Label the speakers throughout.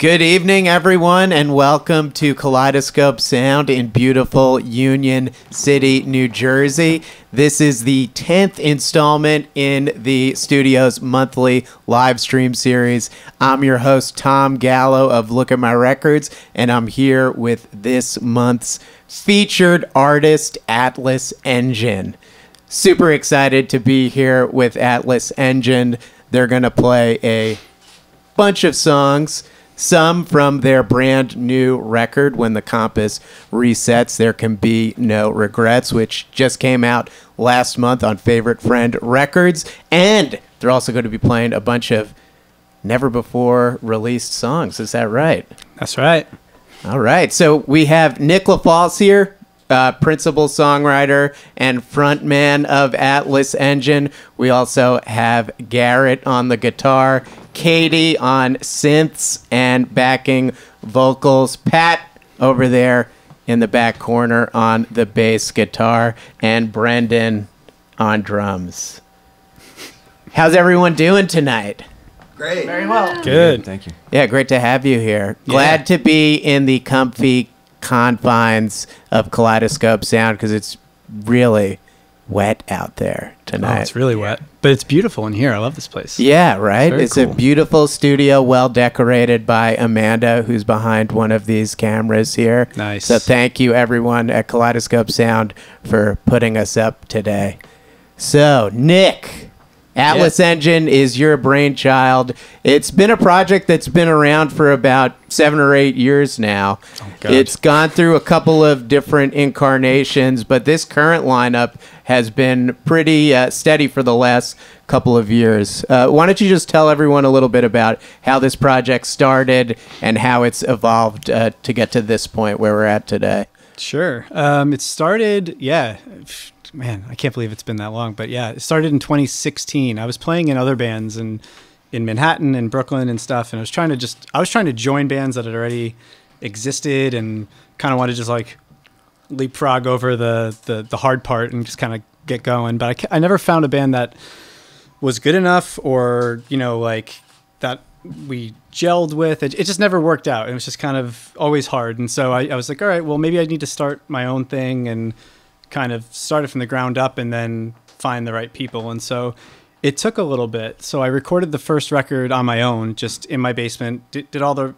Speaker 1: Good evening, everyone, and welcome to Kaleidoscope Sound in beautiful Union City, New Jersey. This is the 10th installment in the studio's monthly live stream series. I'm your host, Tom Gallo of Look at My Records, and I'm here with this month's featured artist, Atlas Engine. Super excited to be here with Atlas Engine. They're going to play a bunch of songs. Some from their brand new record, When the Compass Resets, There Can Be No Regrets, which just came out last month on Favorite Friend Records. And they're also going to be playing a bunch of never before released songs. Is that right?
Speaker 2: That's right.
Speaker 1: All right. So we have Nick LaFalce here, principal songwriter and frontman of Atlas Engine. We also have Garrett on the guitar, Katie on synths and backing vocals, Pat over there in the back corner on the bass guitar, and Brendan on drums. How's everyone doing tonight?
Speaker 3: Great.
Speaker 4: Very well.
Speaker 2: Good.
Speaker 3: Thank you.
Speaker 1: Yeah, great to have you here. Glad to be in the comfy confines of Kaleidoscope Sound because it's really wet out there tonight.
Speaker 2: Oh, it's really wet, but it's beautiful in here. I love this place.
Speaker 1: Yeah, right?
Speaker 2: It's
Speaker 1: It's
Speaker 2: very
Speaker 1: a
Speaker 2: cool.
Speaker 1: beautiful studio, well decorated by Amanda, who's behind one of these cameras here.
Speaker 2: Nice.
Speaker 1: So thank you, everyone at Kaleidoscope Sound, for putting us up today. So, Nick, Atlas Engine is your brainchild. It's been a project that's been around for about 7 or 8 years now.
Speaker 2: Oh, God.
Speaker 1: It's gone through a couple of different incarnations, but this current lineup has been pretty steady for the last couple of years. Why don't you just tell everyone a little bit about how this project started and how it's evolved to get to this point where we're at today?
Speaker 2: Sure. It started, man, I can't believe it's been that long, but yeah, it started in 2016. I was playing in other bands in Manhattan and Brooklyn and stuff, and I was trying to join bands that had already existed and kind of wanted to just like leapfrog over the hard part and just kind of get going. But I never found a band that was good enough or, like that we gelled with. It just never worked out. It was just kind of always hard. And so I was like, all right, well, maybe I need to start my own thing and kind of start it from the ground up and then find the right people. And so it took a little bit. So I recorded the first record on my own, just in my basement, did all the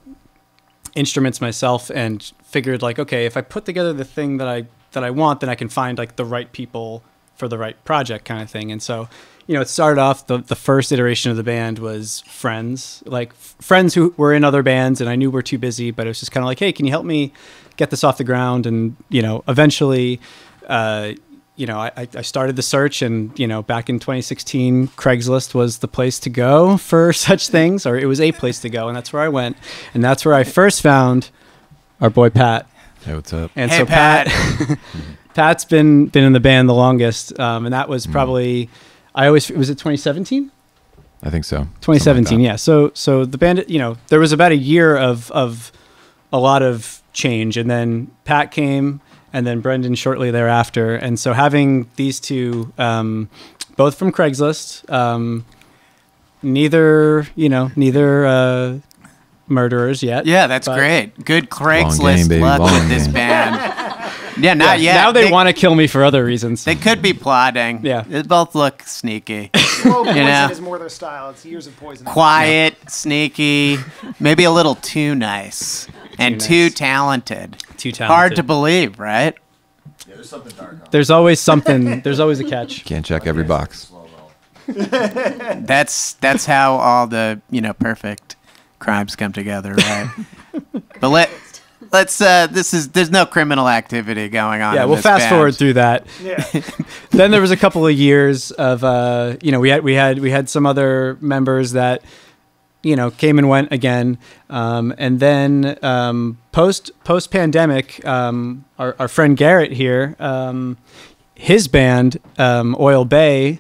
Speaker 2: instruments myself and figured like, okay, if I put together the thing that I want, then I can find like the right people for the right project kind of thing. And so, it started off, the first iteration of the band was friends, like friends who were in other bands and I knew were too busy, but it was just kind of like, hey, can you help me get this off the ground? And, eventually, I started the search and, back in 2016, Craigslist was the place to go for such things, or it was a place to go. And that's where I went. And that's where I first found our boy, Pat.
Speaker 3: Hey, what's up?
Speaker 2: And
Speaker 1: Hey,
Speaker 2: so
Speaker 1: Pat.
Speaker 2: Pat's been in the band the longest. And that was probably, was it 2017?
Speaker 3: I think so.
Speaker 2: 2017. Yeah. So the band, there was about a year of a lot of change, and then Pat came, and then Brendan shortly thereafter. And so having these two, both from Craigslist, neither murderers yet.
Speaker 1: Yeah, that's great. Good Craigslist
Speaker 3: baby,
Speaker 1: luck
Speaker 3: long
Speaker 1: with this
Speaker 3: game.
Speaker 1: band. Yeah, not yet.
Speaker 2: Now they want to kill me for other reasons.
Speaker 1: They could be plotting.
Speaker 2: Yeah.
Speaker 1: They both look sneaky.
Speaker 4: Slow poison
Speaker 1: know?
Speaker 4: is more their style. It's years of poison.
Speaker 1: Quiet, sneaky, maybe a little too nice, and too
Speaker 2: nice.
Speaker 1: talented.
Speaker 2: Too talented.
Speaker 1: Hard to believe, right?
Speaker 3: Yeah, there's something dark on.
Speaker 2: There's always something. There's always a catch.
Speaker 3: Can't check every box.
Speaker 1: That's how all the perfect crimes come together, right? But there's no criminal activity going on.
Speaker 2: Yeah,
Speaker 1: in
Speaker 2: we'll
Speaker 1: this
Speaker 2: fast
Speaker 1: band.
Speaker 2: forward through that.
Speaker 4: Yeah.
Speaker 2: Then there was a couple of years of we had some other members that came and went again, and then post pandemic, our friend Garrett here, his band Oil Bay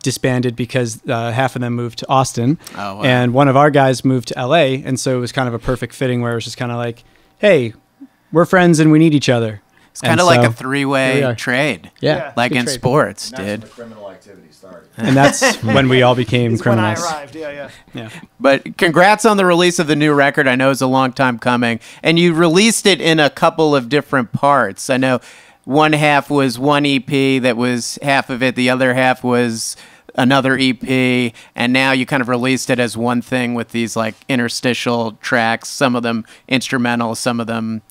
Speaker 2: disbanded because half of them moved to Austin,
Speaker 1: Oh, wow.
Speaker 2: and one of our guys moved to LA, and so it was kind of a perfect fitting where it was just kind of like, hey, we're friends and we need each other.
Speaker 1: It's kind of like a three-way trade.
Speaker 2: Yeah.
Speaker 1: Like in
Speaker 2: trade.
Speaker 1: sports,
Speaker 3: And that's when
Speaker 1: dude.
Speaker 3: the criminal activity started.
Speaker 2: And that's when we all became
Speaker 4: It's when I
Speaker 2: criminals.
Speaker 4: arrived. Yeah.
Speaker 2: Yeah.
Speaker 1: But congrats on the release of the new record. I know it's a long time coming. And you released it in a couple of different parts. I know one half was one EP that was half of it. The other half was another EP. And now you kind of released it as one thing with these like interstitial tracks, some of them instrumental, some of them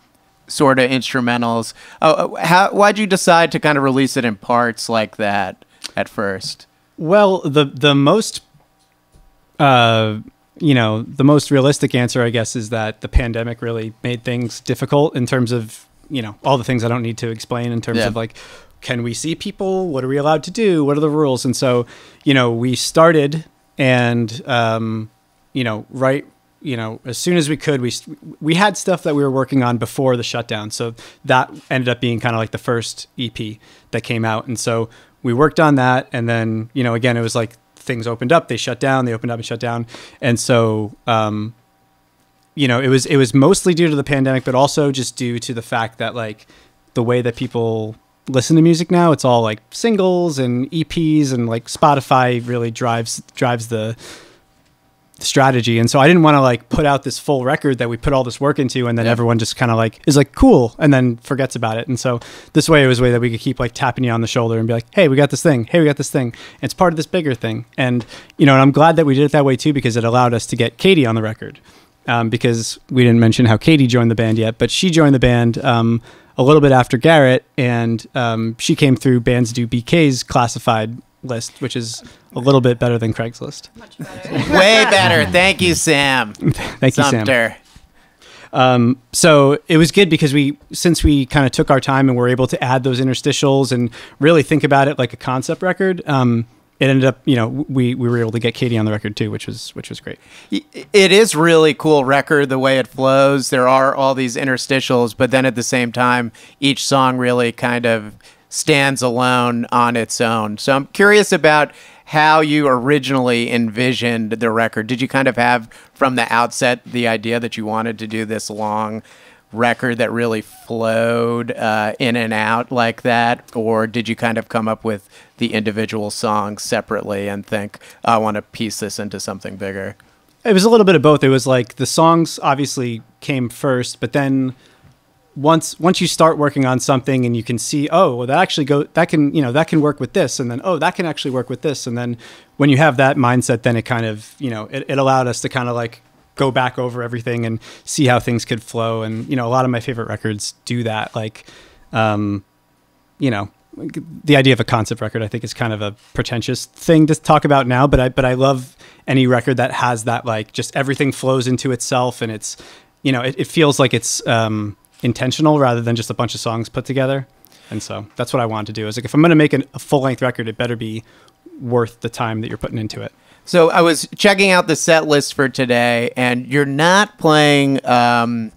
Speaker 1: sort of instrumentals. Why'd you decide to kind of release it in parts like that at first?
Speaker 2: Well, the most the most realistic answer, I guess, is that the pandemic really made things difficult in terms of, all the things I don't need to explain in terms of like, can we see people? What are we allowed to do? What are the rules? And so, we started and, as soon as we could, we had stuff that we were working on before the shutdown. So that ended up being kind of like the first EP that came out. And so we worked on that. And then, again, it was like things opened up, they shut down, they opened up and shut down. And so, it was mostly due to the pandemic, but also just due to the fact that like the way that people listen to music now, it's all like singles and EPs, and like Spotify really drives the strategy. And so I didn't want to like put out this full record that we put all this work into, and then everyone just kind of like is like cool and then forgets about it. And so this way, it was a way that we could keep like tapping you on the shoulder and be like, hey, we got this thing. Hey, we got this thing. And it's part of this bigger thing. And and I'm glad that we did it that way too, because it allowed us to get Katie on the record. Because we didn't mention how Katie joined the band yet, but she joined the band a little bit after Garrett, and she came through Bands Do BK's classified list, which is a little bit better than Craigslist.
Speaker 5: Much better.
Speaker 1: Way better. Thank you, Sam.
Speaker 2: Thank you, Sam.
Speaker 1: Sumter.
Speaker 2: So it was good because since we kind of took our time and were able to add those interstitials and really think about it like a concept record, it ended up, we were able to get Katie on the record too, which was great.
Speaker 1: It is really cool record, the way it flows. There are all these interstitials, but then at the same time, each song really kind of stands alone on its own. So I'm curious about how you originally envisioned the record. Did you kind of have from the outset the idea that you wanted to do this long record that really flowed in and out like that, or did you kind of come up with the individual songs separately and think, I want to piece this into something bigger?
Speaker 2: It was a little bit of both. It was like the songs obviously came first, but then once you start working on something and you can see, oh, well, that can work with this, and then that can actually work with this, and then when you have that mindset, then it kind of it allowed us to kind of like go back over everything and see how things could flow. And, a lot of my favorite records do that. Like, the idea of a concept record, I think, is kind of a pretentious thing to talk about now, but I love any record that has that, like, just everything flows into itself. And it's, it feels like it's, intentional rather than just a bunch of songs put together. And so that's what I wanted to do. Is like, if I'm going to make a full length record, it better be worth the time that you're putting into it.
Speaker 1: So I was checking out the set list for today, and you're not playing the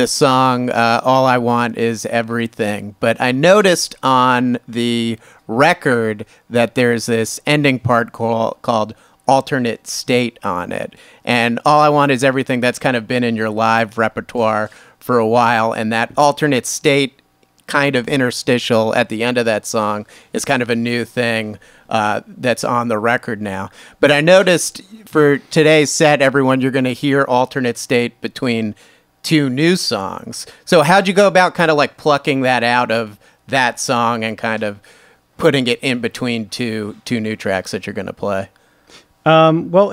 Speaker 1: song All I Want Is Everything, but I noticed on the record that there's this ending part called Alternate State on it. And All I Want Is Everything, that's kind of been in your live repertoire for a while, and that alternate state kind of interstitial at the end of that song is kind of a new thing that's on the record now. But I noticed for today's set, everyone, you're going to hear alternate state between two new songs. So how'd you go about kind of like plucking that out of that song and kind of putting it in between two new tracks that you're going to play?
Speaker 2: Well,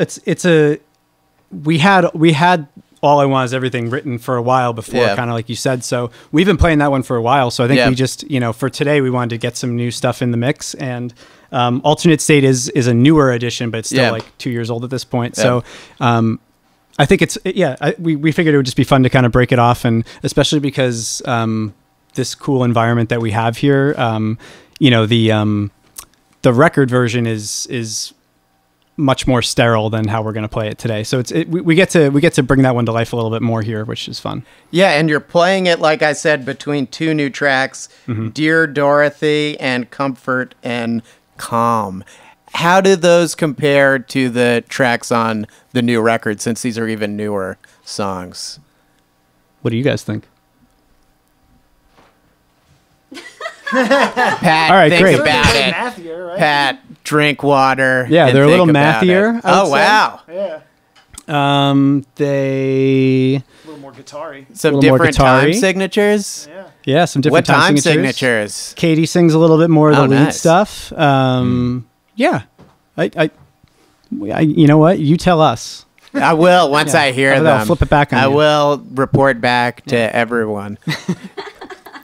Speaker 2: we had All I Want Is Everything written for a while before, kind of like you said. So we've been playing that one for a while. So I think we just, for today, we wanted to get some new stuff in the mix. And Alternate State is a newer edition, but it's still like 2 years old at this point. So I think we figured it would just be fun to kind of break it off. And especially because this cool environment that we have here, the record version is much more sterile than how we're going to play it today. So we get to bring that one to life a little bit more here, which is fun.
Speaker 1: Yeah, and you're playing it, like I said, between two new tracks, Dear Dorothy and Comfort and Calm. How do those compare to the tracks on the new record, since these are even newer songs?
Speaker 2: What do you guys think?
Speaker 1: Pat,
Speaker 2: All right,
Speaker 1: think
Speaker 2: great.
Speaker 1: about
Speaker 4: They're
Speaker 1: it.
Speaker 4: mathier, right?
Speaker 1: Pat, drink water.
Speaker 2: Yeah,
Speaker 1: and
Speaker 2: they're a little
Speaker 1: think about
Speaker 2: mathier,
Speaker 1: it.
Speaker 2: I would
Speaker 1: Oh,
Speaker 2: say.
Speaker 1: wow.
Speaker 4: Yeah.
Speaker 2: They,
Speaker 4: A little more guitar-y.
Speaker 1: Some
Speaker 2: little more
Speaker 1: different time
Speaker 2: guitar-y.
Speaker 1: signatures.
Speaker 4: Yeah.
Speaker 2: yeah, some
Speaker 1: What
Speaker 2: different
Speaker 1: time
Speaker 2: signatures.
Speaker 1: signatures?
Speaker 2: Katie sings a little bit more of the
Speaker 1: Oh,
Speaker 2: lead
Speaker 1: nice.
Speaker 2: stuff. Yeah, I, you know what? You tell us.
Speaker 1: I will once I hear
Speaker 2: After
Speaker 1: them.
Speaker 2: that, I'll flip it back on
Speaker 1: I
Speaker 2: you.
Speaker 1: will report back to everyone.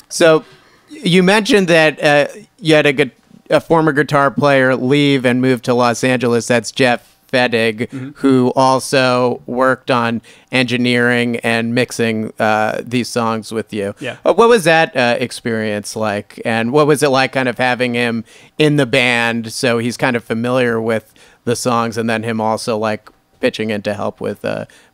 Speaker 1: So you mentioned that you had a former guitar player leave and move to Los Angeles. That's Jeff Fedig, who also worked on engineering and mixing these songs with you.
Speaker 2: Yeah.
Speaker 1: What was that experience like? And what was it like kind of having him in the band so he's kind of familiar with the songs and then him also like pitching in to help with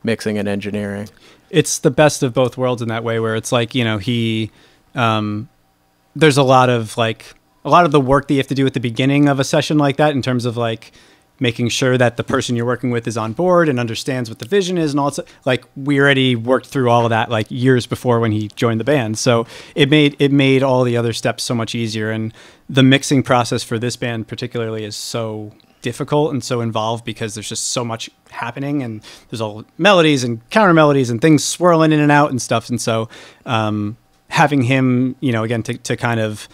Speaker 1: mixing and engineering?
Speaker 2: It's the best of both worlds in that way, where it's like, he, there's a lot of the work that you have to do at the beginning of a session like that in terms of like making sure that the person you're working with is on board and understands what the vision is and all that. Like we already worked through all of that like years before when he joined the band. So it made all the other steps so much easier. And the mixing process for this band particularly is so difficult and so involved because there's just so much happening and there's all melodies and counter melodies and things swirling in and out and stuff. And so having him, again, to kind of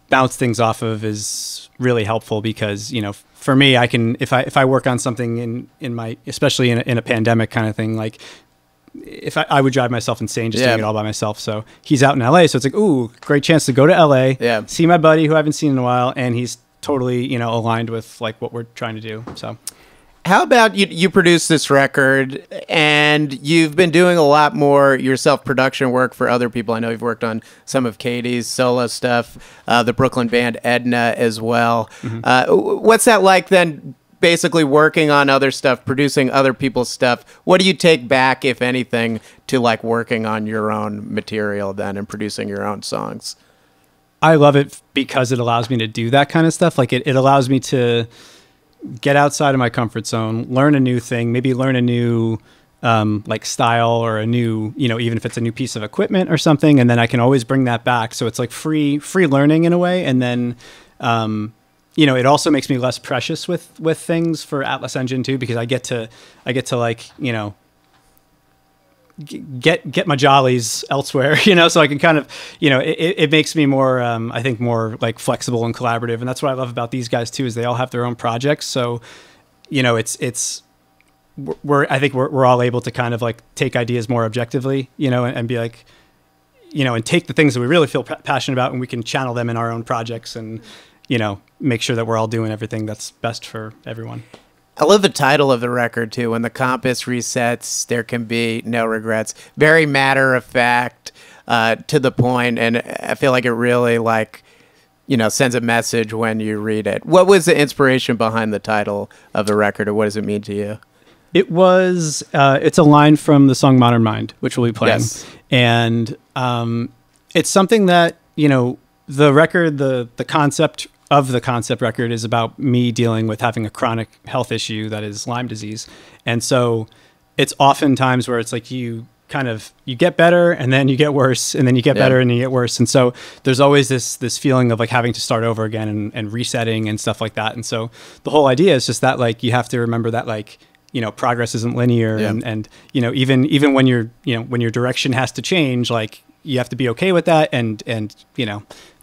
Speaker 2: bounce things off of is really helpful because, for me, I can, if I work on something in my, especially in a pandemic kind of thing, like if I would drive myself insane just doing it all by myself. So he's out in LA. So it's like, ooh, great chance to go to LA, see my buddy who I haven't seen in a while. And he's totally, aligned with like what we're trying to do. So
Speaker 1: how about you produce this record and you've been doing a lot more yourself production work for other people. I know you've worked on some of Katie's solo stuff, the Brooklyn band Edna as well. What's that like then, basically working on other stuff, producing other people's stuff? What do you take back, if anything, to like working on your own material then and producing your own songs?
Speaker 2: I love it because it allows me to do that kind of stuff. Like it allows me to get outside of my comfort zone, learn a new thing, maybe learn a new like style or a new, even if it's a new piece of equipment or something. And then I can always bring that back. So it's like free learning in a way. And then, it also makes me less precious with things for Atlas Engine too, because I get to like, get my jollies elsewhere, so I can kind of, it makes me more, I think more like flexible and collaborative. And that's what I love about these guys too, is they all have their own projects. So, I think we're all able to kind of like take ideas more objectively, and be like, and take the things that we really feel passionate about and we can channel them in our own projects and, make sure that we're all doing everything that's best for everyone.
Speaker 1: I love the title of the record too. When the compass resets, there can be no regrets. Very matter of fact, to the point, and I feel like it really sends a message when you read it. What was the inspiration behind the title of the record, or what does it mean to you?
Speaker 2: It was it's a line from the song Modern Mind, which we'll be playing.
Speaker 1: Yes.
Speaker 2: And it's something that, the record, the concept of the concept record is about me dealing with having a chronic health issue that is Lyme disease. And so it's oftentimes where it's like you get better and then you get worse and then you get better and you get worse. And so there's always this feeling of like having to start over again and resetting and stuff like that. And so the whole idea is just that like you have to remember that like, progress isn't linear and even when when your direction has to change, like you have to be okay with that and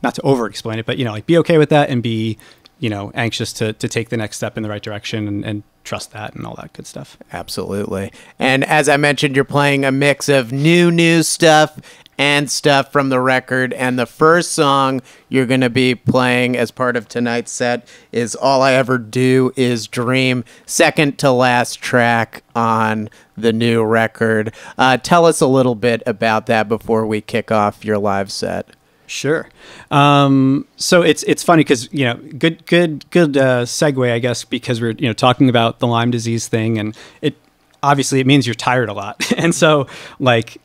Speaker 2: not to over explain it, but like be okay with that and be anxious to take the next step in the right direction and trust that and all that good stuff.
Speaker 1: Absolutely. And as I mentioned, you're playing a mix of new stuff and stuff from the record. And the first song you're going to be playing as part of tonight's set is All I Ever Do Is Dream, second to last track on the new record. Tell us a little bit about that before we kick off your live set.
Speaker 2: Sure. So it's funny because, good segue, I guess, because we're, talking about the Lyme disease thing, and it means you're tired a lot. And so like,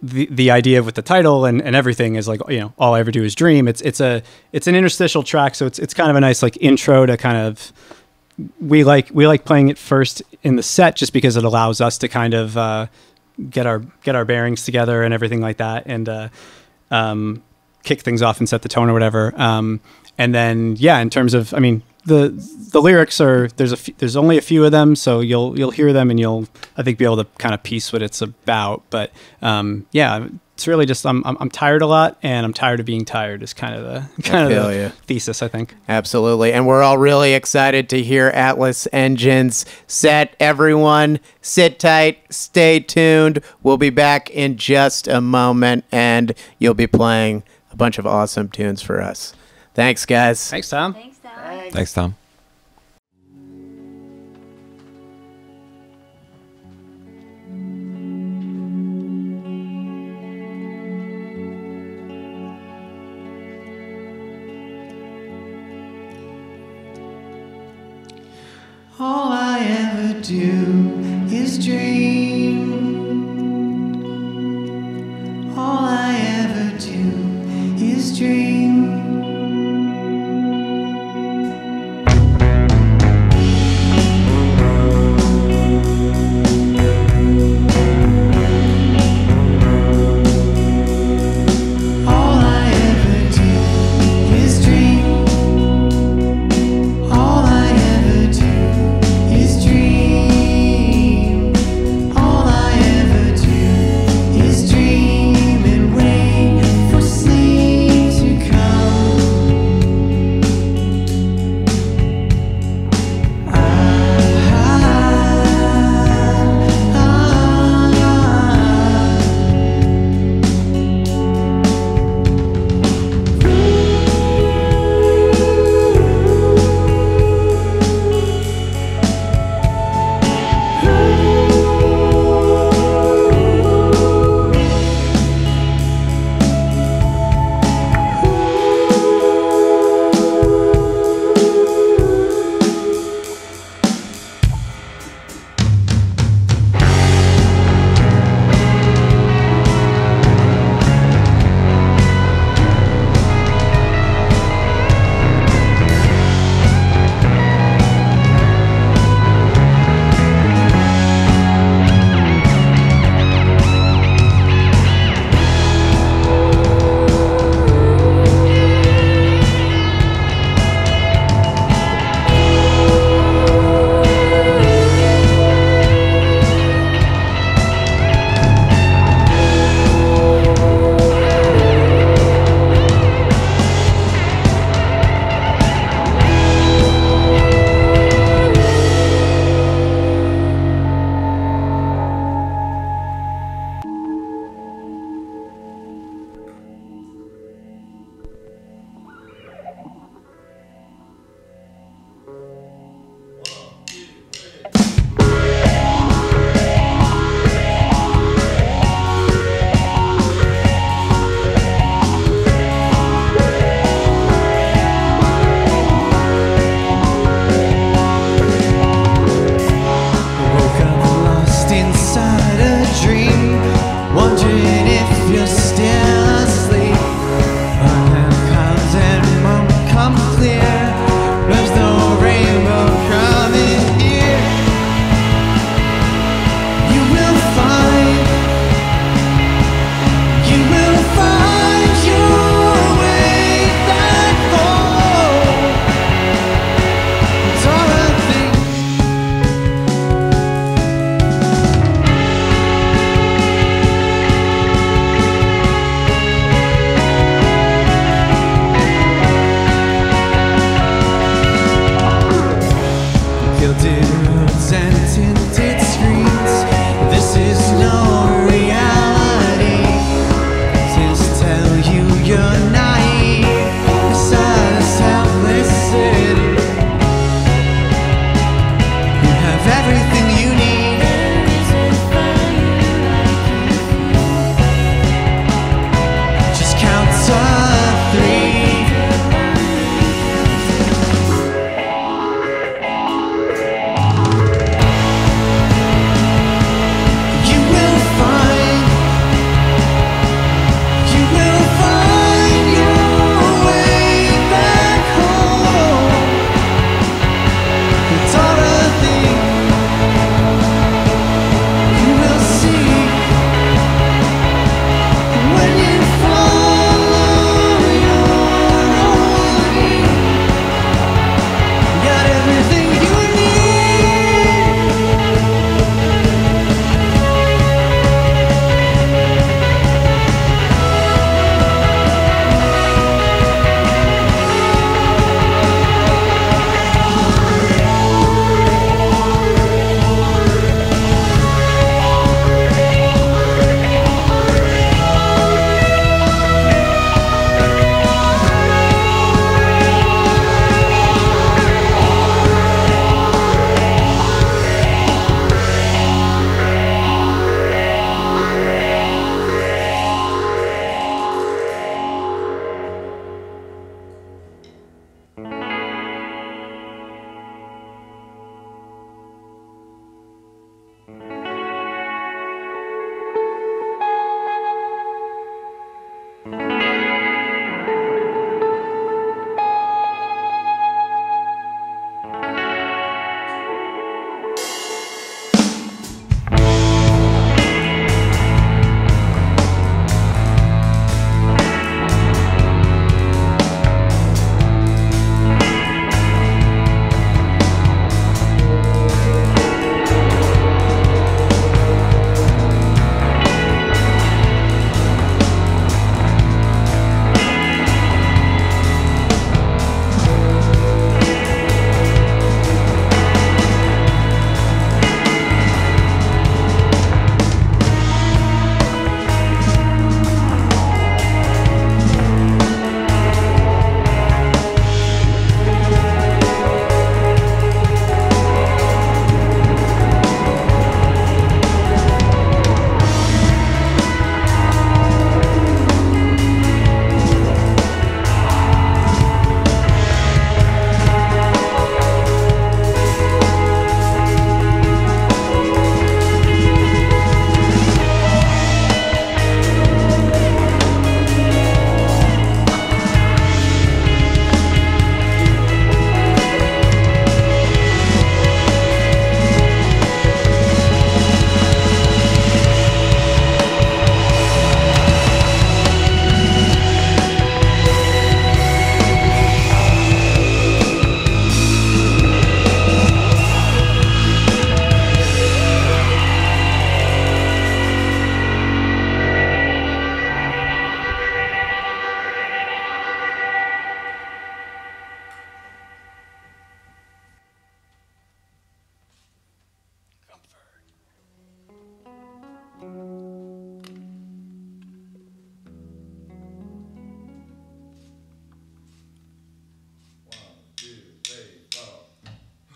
Speaker 2: the idea with the title and everything is like, all I ever do is dream. It's an interstitial track. So it's kind of a nice like intro to kind of, we like playing it first in the set just because it allows us to kind of, get our bearings together and everything like that. And kick things off and set the tone or whatever. And then, yeah, in terms of, I mean, the lyrics are, there's only a few of them, so you'll hear them and you'll, I think, be able to kind of piece what it's about. But yeah, it's really just I'm tired a lot, and I'm tired of being tired is kind of the thesis, I think.
Speaker 1: Absolutely. And we're all really excited to hear Atlas Engine's set. Everyone, sit tight, stay tuned. We'll be back in just a moment, and you'll be playing a bunch of awesome tunes for us. Thanks, guys.
Speaker 2: Thanks, Tom.
Speaker 5: Thanks, Tom.
Speaker 3: Thanks, Tom.
Speaker 1: All I ever do is dream. All I ever do is dream.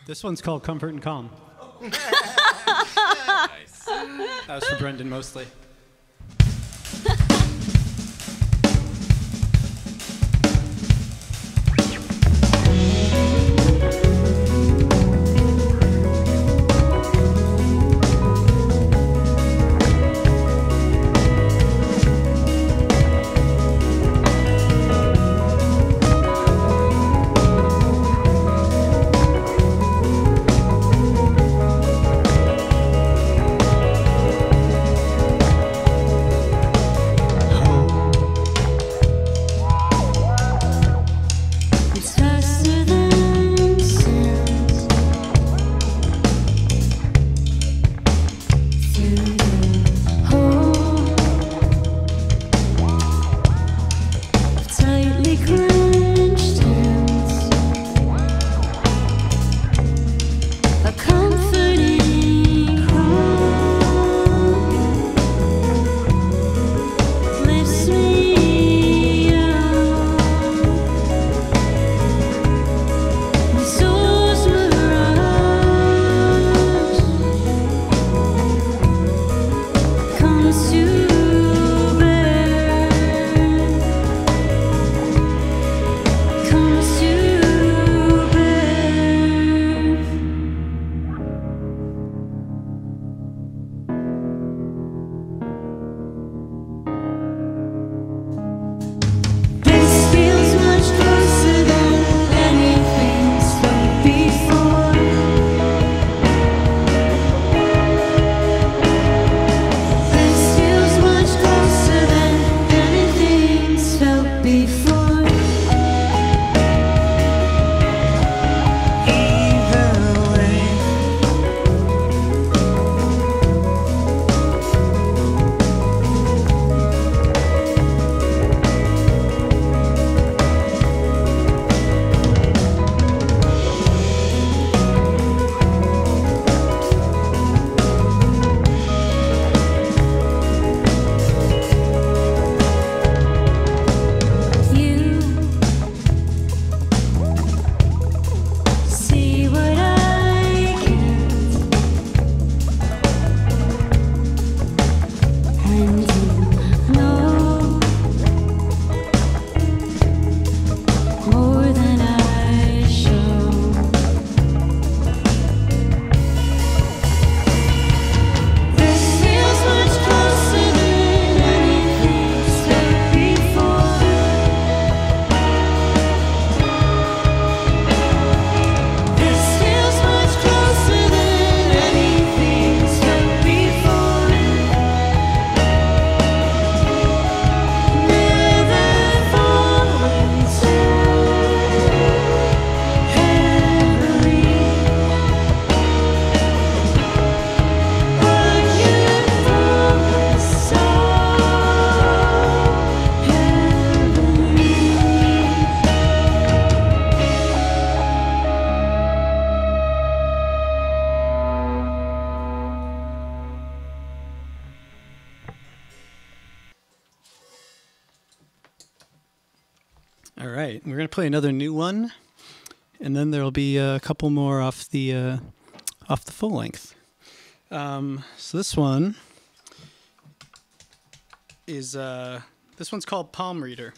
Speaker 2: This one's called Comfort and Calm.
Speaker 3: Nice.
Speaker 2: That was for Brendan mostly. All right, we're gonna play another new one, and then there'll be a couple more off the full length. So this one is this one's called Palm Reader.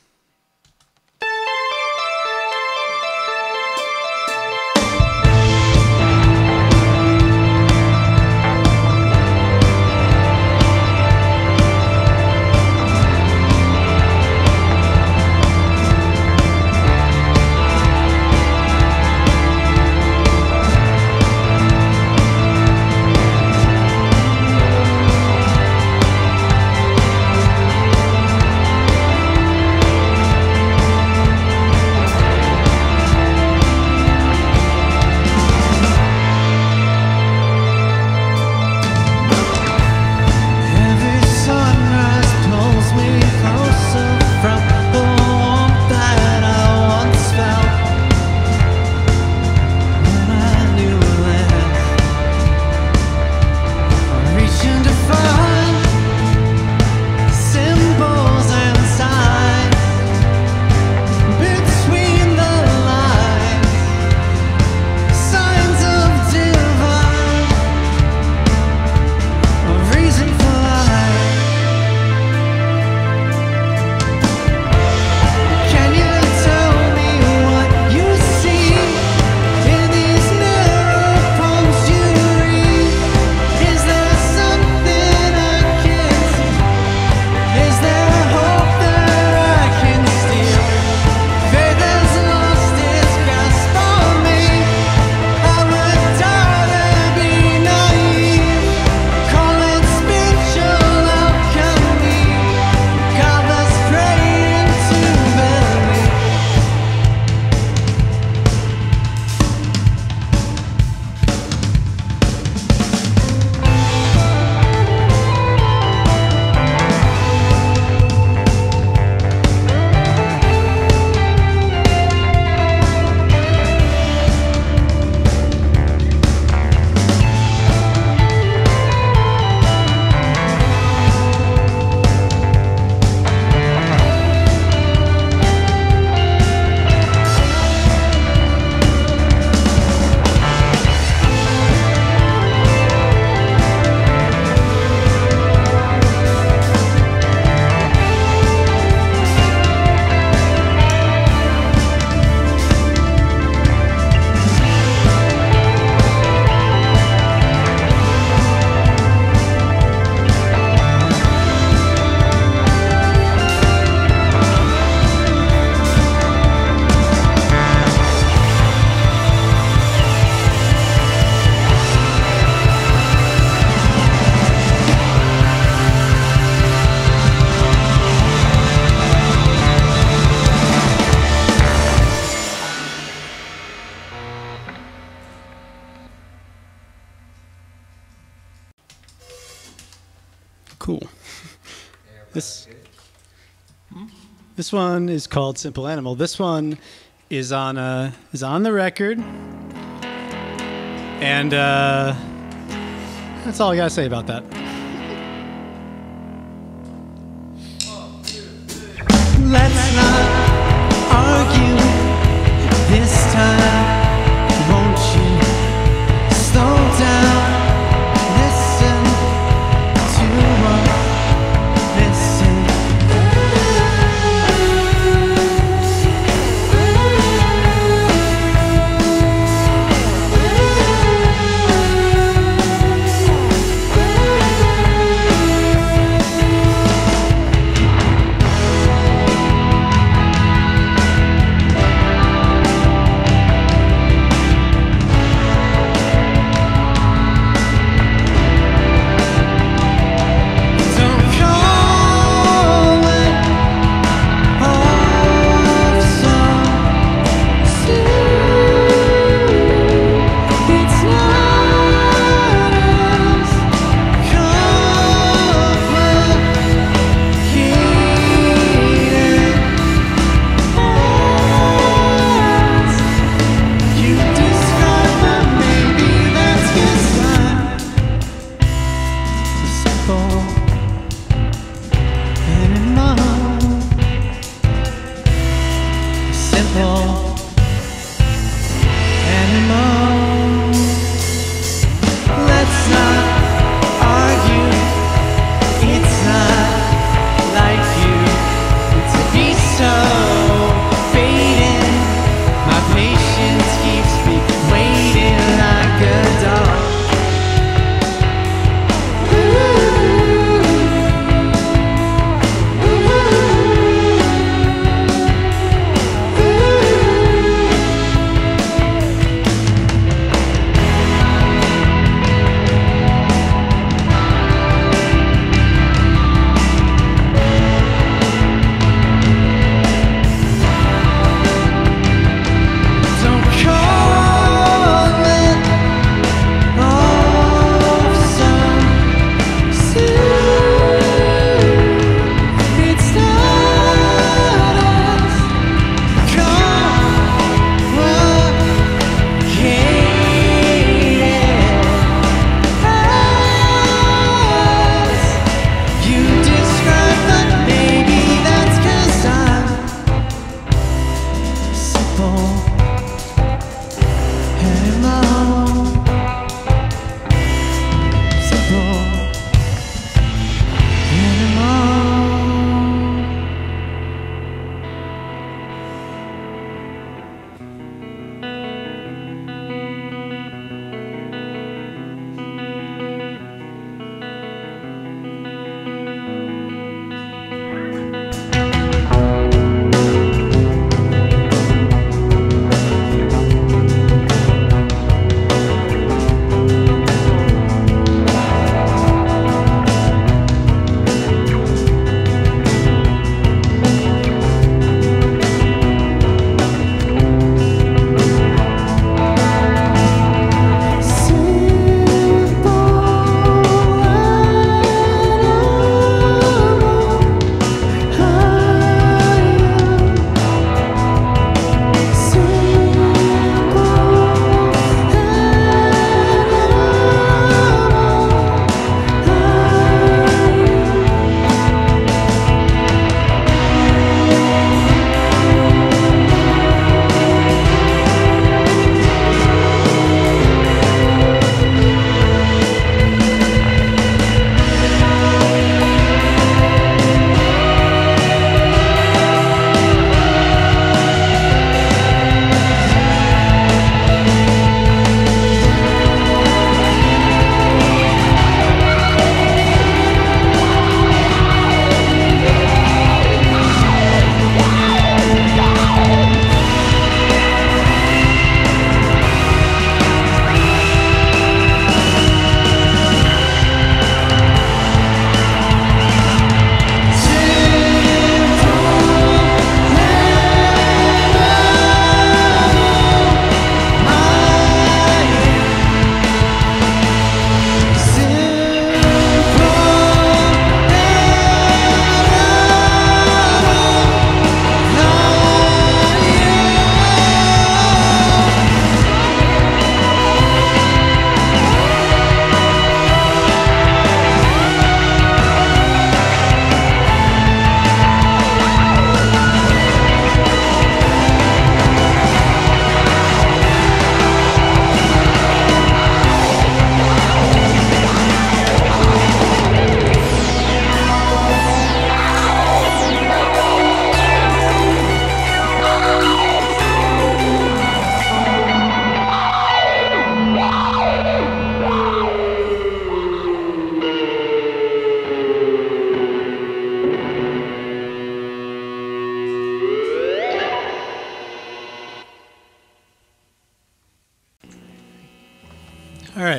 Speaker 2: This one is called Simple Animal. This one is on the record, and that's all I gotta say about that.
Speaker 5: Let's not argue this time. Won't you slow down? Listen to what listen.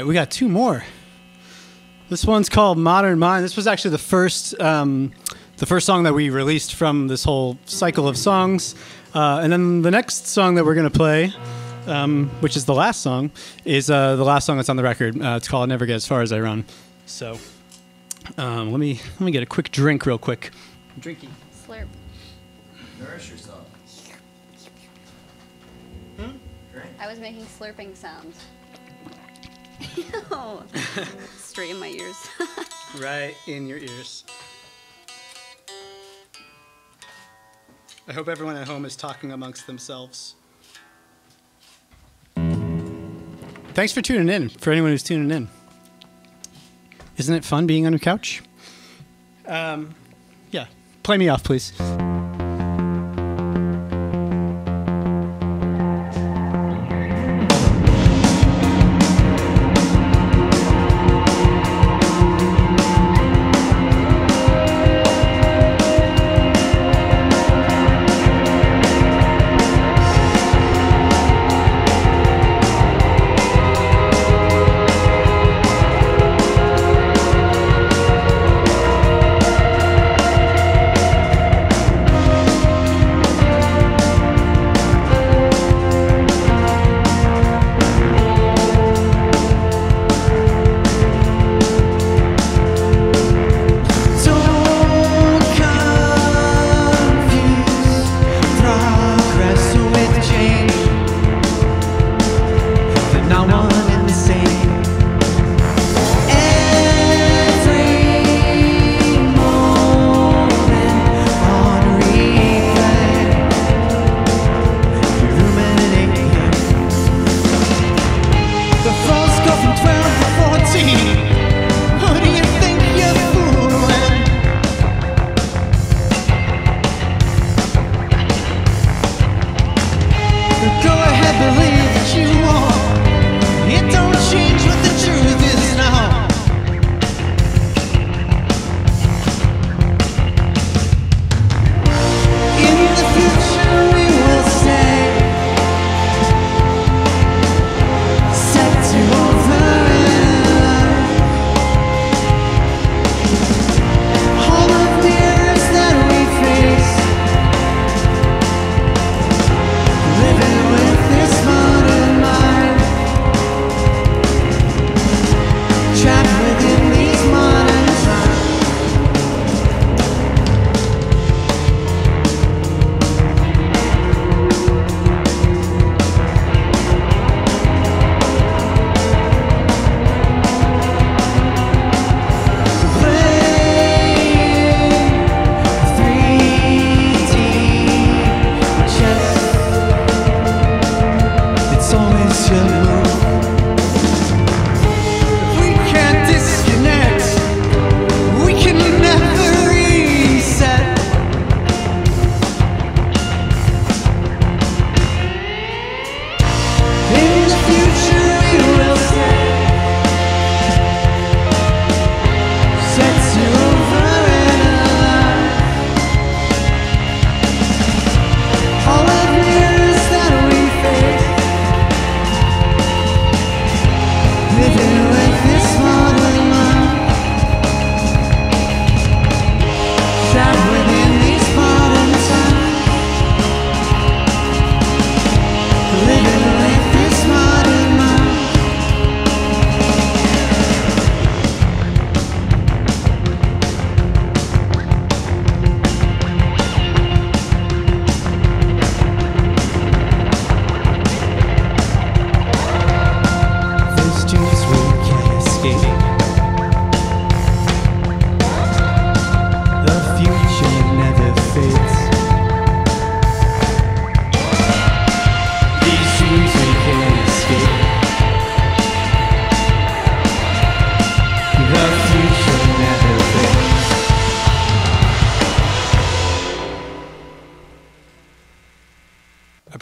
Speaker 2: we got two more. This one's called Modern Mind. This was actually the first song that we released from this whole cycle of songs. And then the next song that we're going to play, which is the last song, is the last song that's on the record. It's called Never Get As Far As I Run. So let me get a quick drink real quick. I'm drinking.
Speaker 6: Slurp.
Speaker 3: Nourish yourself.
Speaker 6: I was making slurping sounds. Straight in my ears.
Speaker 2: Right in your ears. I hope everyone at home is talking amongst themselves. Thanks for tuning in, for anyone who's tuning in. Isn't it fun being on your couch? Yeah. Play me off, please.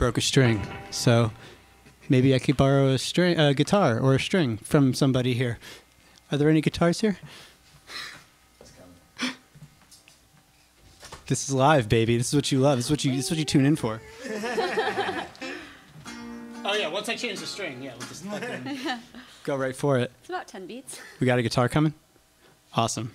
Speaker 2: broke a string, so maybe I could borrow a guitar or a string from somebody here. Are there any guitars here? This is live, baby. This is what you love. This is what you tune in for. Oh yeah, once I change the string, yeah, we'll just plug it in. Go right for it.
Speaker 6: It's about 10 beats.
Speaker 2: We got a guitar coming? Awesome.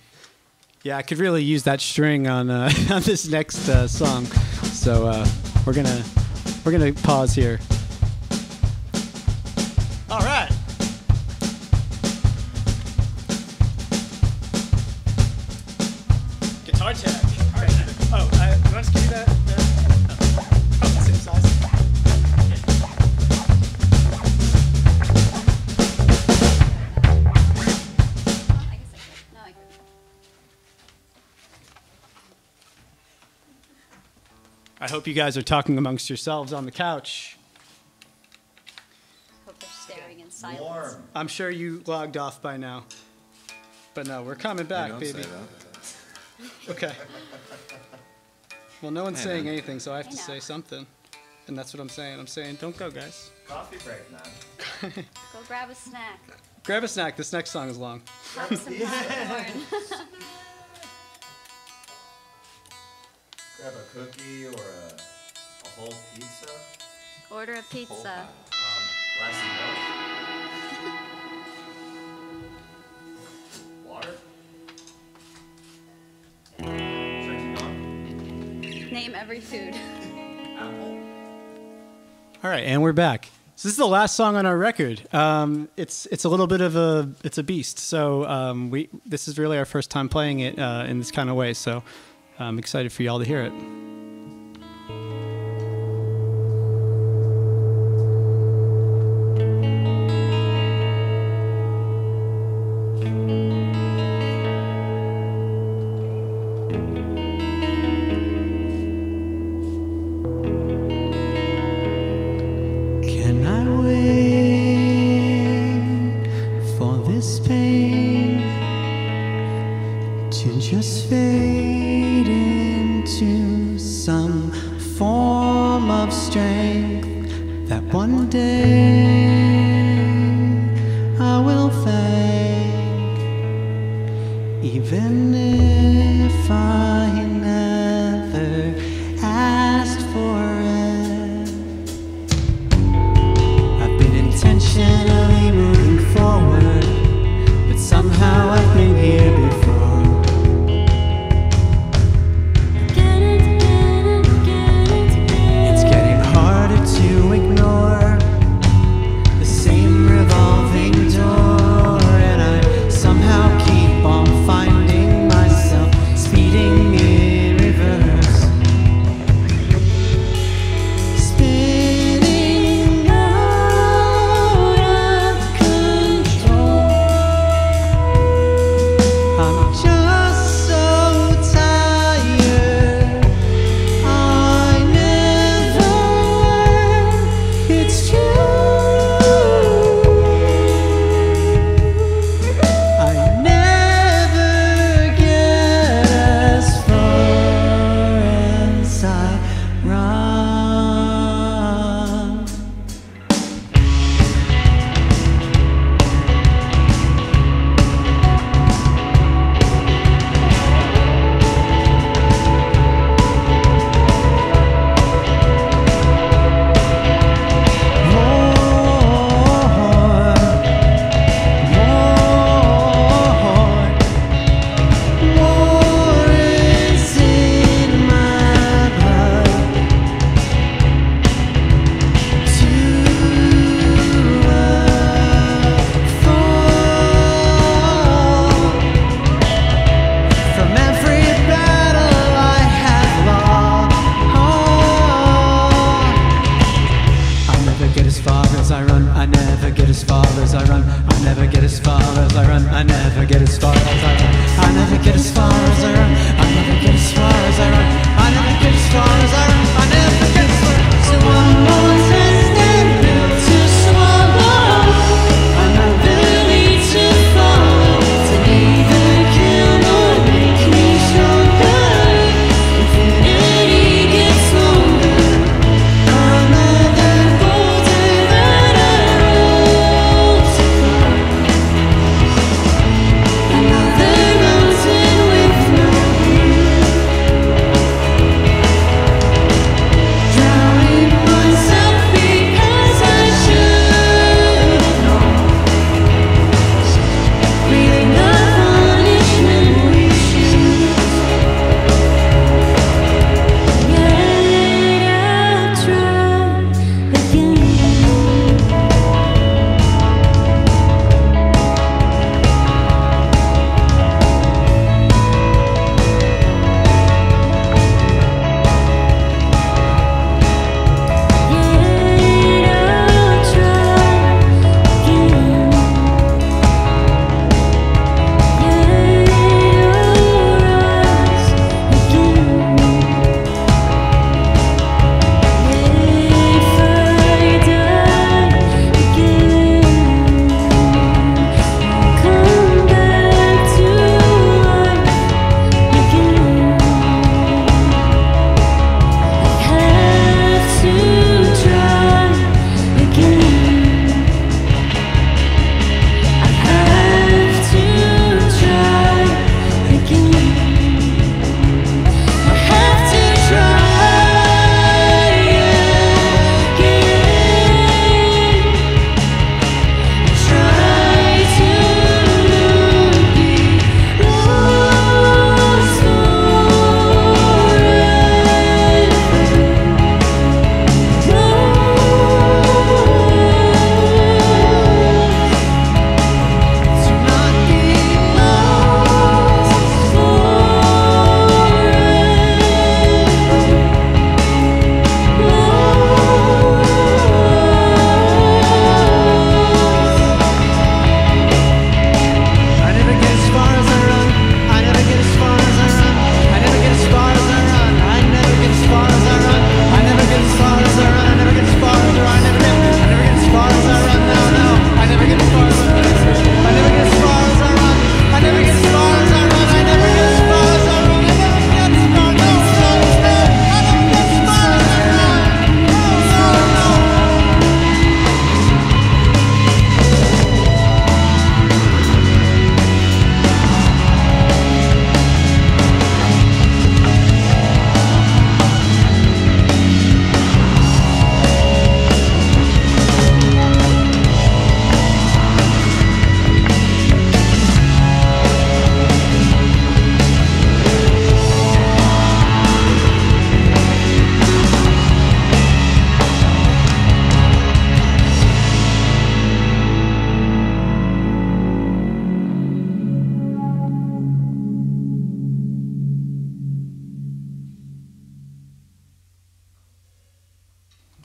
Speaker 2: Yeah, I could really use that string on on this next song. So we're gonna pause here. All right. Guitar tag. Oh, you want to give me that? Oh, same size.
Speaker 6: I guess I could. No, I couldn't.
Speaker 2: I hope you guys are talking amongst yourselves on the couch.
Speaker 6: Hope they're staring in silence.
Speaker 3: Warm.
Speaker 2: I'm sure you logged off by now. But no, we're coming back,
Speaker 3: Don't
Speaker 2: baby.
Speaker 3: say that.
Speaker 2: Okay. Well, no one's
Speaker 3: Hey,
Speaker 2: saying
Speaker 3: man.
Speaker 2: anything, so I have
Speaker 6: I
Speaker 2: to
Speaker 6: know.
Speaker 2: say something. And that's what I'm saying. I'm saying, don't go, guys.
Speaker 3: Coffee break, man.
Speaker 6: Go grab a snack.
Speaker 2: Grab a snack. This next song is long.
Speaker 6: Have some popcorn.
Speaker 3: Grab a cookie or a whole pizza.
Speaker 6: Order a pizza.
Speaker 3: Glass of milk. Water. Should I keep going?
Speaker 6: Name every food.
Speaker 3: Apple.
Speaker 2: All right, and we're back. So this is the last song on our record. It's a little bit of it's a beast. So this is really our first time playing it in this kind of way. So I'm excited for y'all to hear it.
Speaker 5: Can I wait for this pain to just fade into some form of strength that one day I will thank, even if I never asked for it? I've been intentionally moving forward, but somehow I've been here before. It's getting harder to ignore the same revolving door, and I somehow keep on finding myself speeding in.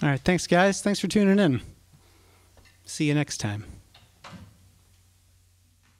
Speaker 2: All right. Thanks, guys. Thanks for tuning in. See you next time.